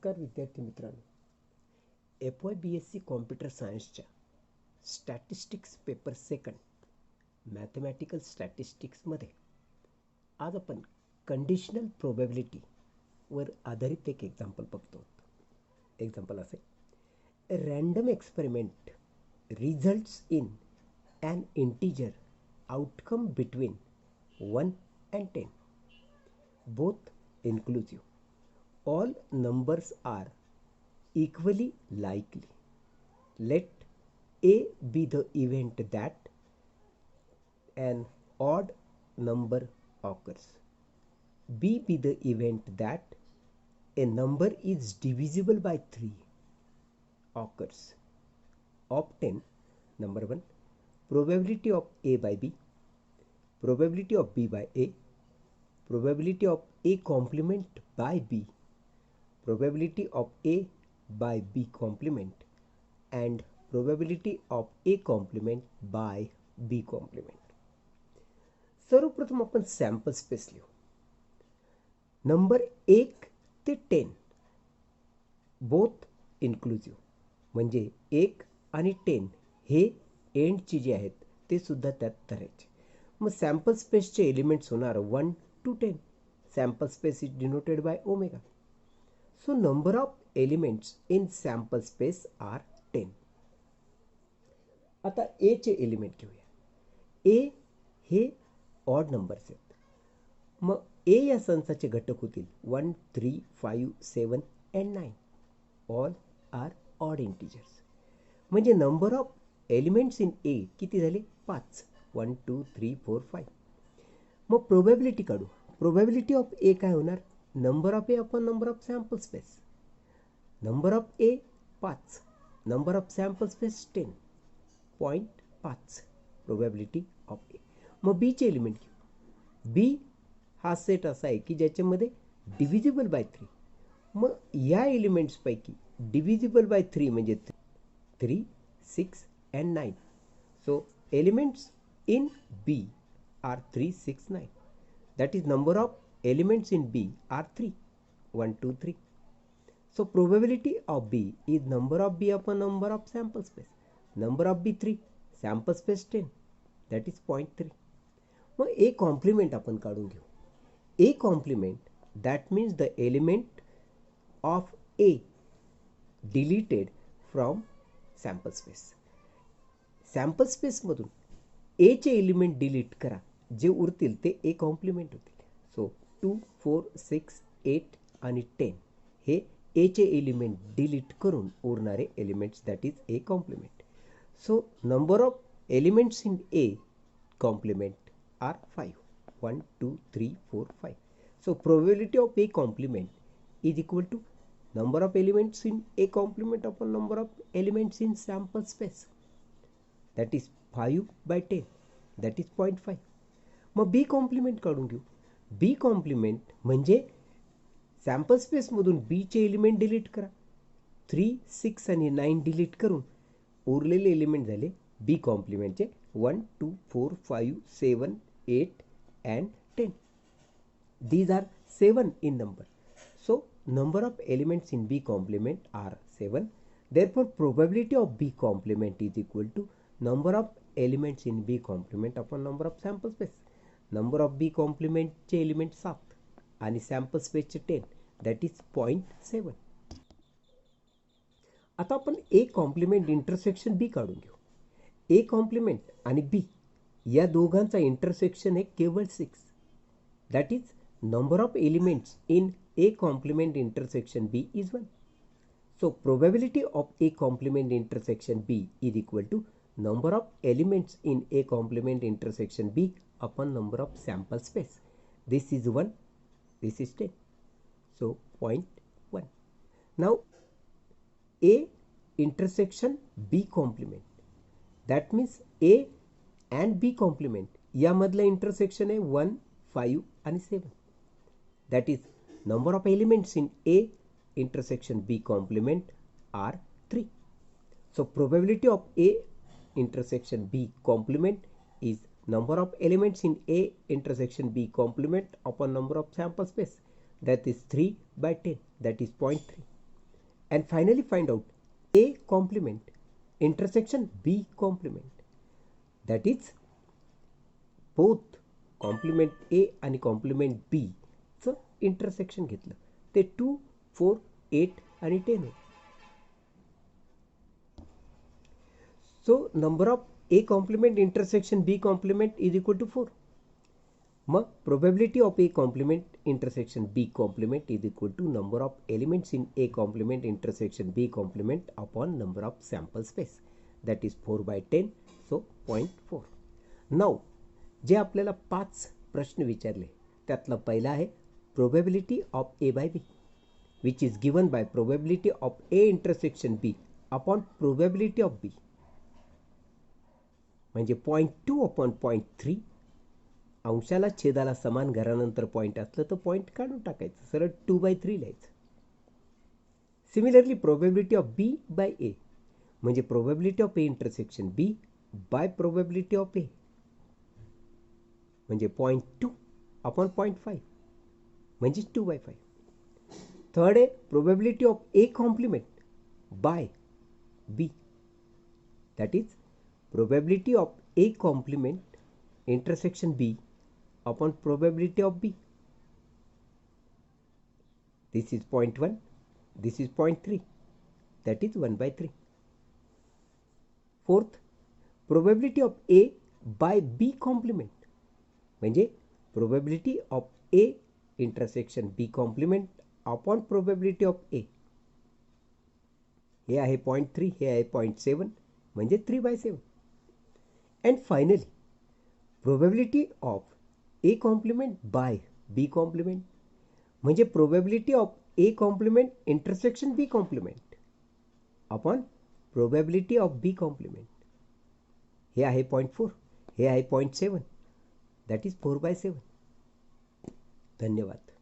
नमस्कार विद्यार्थी मित्रांनो, FY BSc कॉम्प्युटर सायन्सच्या स्टॅटिस्टिक्स पेपर सेकंड मॅथमॅटिकल स्टॅटिस्टिक्समध्ये आज आपण कंडिशनल प्रोबॅबिलिटीवर आधारित एक एक्झाम्पल बघतो. एक्झाम्पल असे: a random experiment results in an integer outcome between 1 and 10, both inclusive. All numbers are equally likely. Let A be the event that an odd number occurs. B be the event that a number is divisible by 3 occurs. Obtain number 1, probability of A by B, probability of B by A, probability of A complement by B, probability of A by B complement, and probability of A complement by B complement. सर्वप्रथम आपण sample space लिहू. Number 1 ते 10 both inclusive, म्हणजे 1 आणि 10 हे एंडचे जे आहेत ते सुद्धा त्यात धरायचे. मग सॅम्पल स्पेसचे एलिमेंट्स होणार 1 to 10. Sample space is denoted by omega. So number of elements in sample space are 10. आता A चे एलिमेंट घेऊया. A हे ऑड नंबर्स आहेत. मग A या संचाचे घटक होतील 1, 3, 5, 7 and 9. All are odd integers. म्हणजे number of elements in A किती झाले? 5. 1, 2, 3, 4, 5. मग प्रोबॅबिलिटी काढू. प्रोबॅबिलिटी ऑफ ए काय होणार? Number of A upon number of sample space. Number of A 5, number of sample space 10, 0.5 probability of A. मग बीचे element घेऊ. बी हा सेट असा आहे की ज्याच्यामध्ये डिव्हिजिबल बाय 3. मग या एलिमेंट्सपैकी डिव्हिजिबल बाय 3 म्हणजे 3, 6 and 9. So elements in B are 3, 6, 9. That is number of elements in B are 3, 1, 2, 3. So probability of B is number of B upon number of sample space. Number of B 3, sample space 10, that is 0.3. मग A complement आपण काढून घेऊ. A complement that means the element of A deleted from sample space. Sample space मधून A चे element delete करा, जे उरतील ते A कॉम्प्लिमेंट होतील. सो 2, 4, 6, 8 आणि 10 हे A चे एलिमेंट डिलीट करून उरणारे elements that is A complement. So number of elements in A complement are 5. 1, 2, 3, 4, 5. So probability of A complement is equal to number of elements in A complement upon number of elements in sample space, that is 5 by 10, that is 0.5. मग बी complement काढून घेऊ. बी complement म्हणजे sample स्पेसमधून बीचे element delete करा. 3, 6 आणि 9 delete करून उरलेले element झाले बी कॉम्प्लिमेंटचे 1, 2, 4, 5, 7, 8 and 10. These are 7 in number. So number of elements in B complement are 7. Therefore probability of B complement is equal to number of elements in B complement upon number of sample space. Number of B complement चे element 7 आणि sample स्पेसचे 10, that is 0.7. आता आपण A complement intersection B काढून घेऊ. A complement आणि B या दोघांचा इंटरसेक्शन आहे केवळ 6. That is number of elements in A complement intersection B is 1. So probability of A complement intersection B is equal to number of elements in A complement intersection B upon number of sample space. This is 1, this is 10. So 0.1. Now A intersection B complement, that means A and B complement यामधलं intersection आहे 1, 5 आणि 7. That is number of elements in A intersection B complement are 3. So probability of A intersection B complement is number of elements in A intersection B complement upon number of sample space, that is 3 by 10, that is 0.3. and finally find out A complement intersection B complement. That is both complement A आणि complement B चं intersection घेतलं ते 2, 4, 8 आणि 10 आहे. So number of A complement intersection B complement is equal to 4. मग probability of A complement intersection B complement is equal to number of elements in A complement intersection B complement upon number of sample space. That is 4/10. So 0.4. Now जे आपल्याला 5 प्रश्न विचारले त्यातला पहिला आहे probability of A by B, which is given by probability of A intersection B upon probability of B. म्हणजे 0.2 upon 0.3. अंशाला छेदाला समान घरानंतर पॉईंट असलं तर पॉईंट काढून टाकायचं, सरळ 2/3 लिहायचं. Similarly probability of B by A म्हणजे probability of A intersection B by probability of A म्हणजे 0.2 अपॉन 0.5 म्हणजे 2/5. थर्ड आहे probability of A complement by B, that is probability of A complement intersection B upon probability of B. This is 0.1, this is 0.3, that is 1/3. Fourth, probability of A by B complement म्हणजे probability of A intersection B complement upon probability of A. हे आहे 0.3, हे आहे 0.7 म्हणजे 3/7. And finally probability of A complement by B complement म्हणजे probability of A complement intersection B complement upon probability of B complement. हे आहे 0.4, हे आहे 0.7, that is 4/7. धन्यवाद.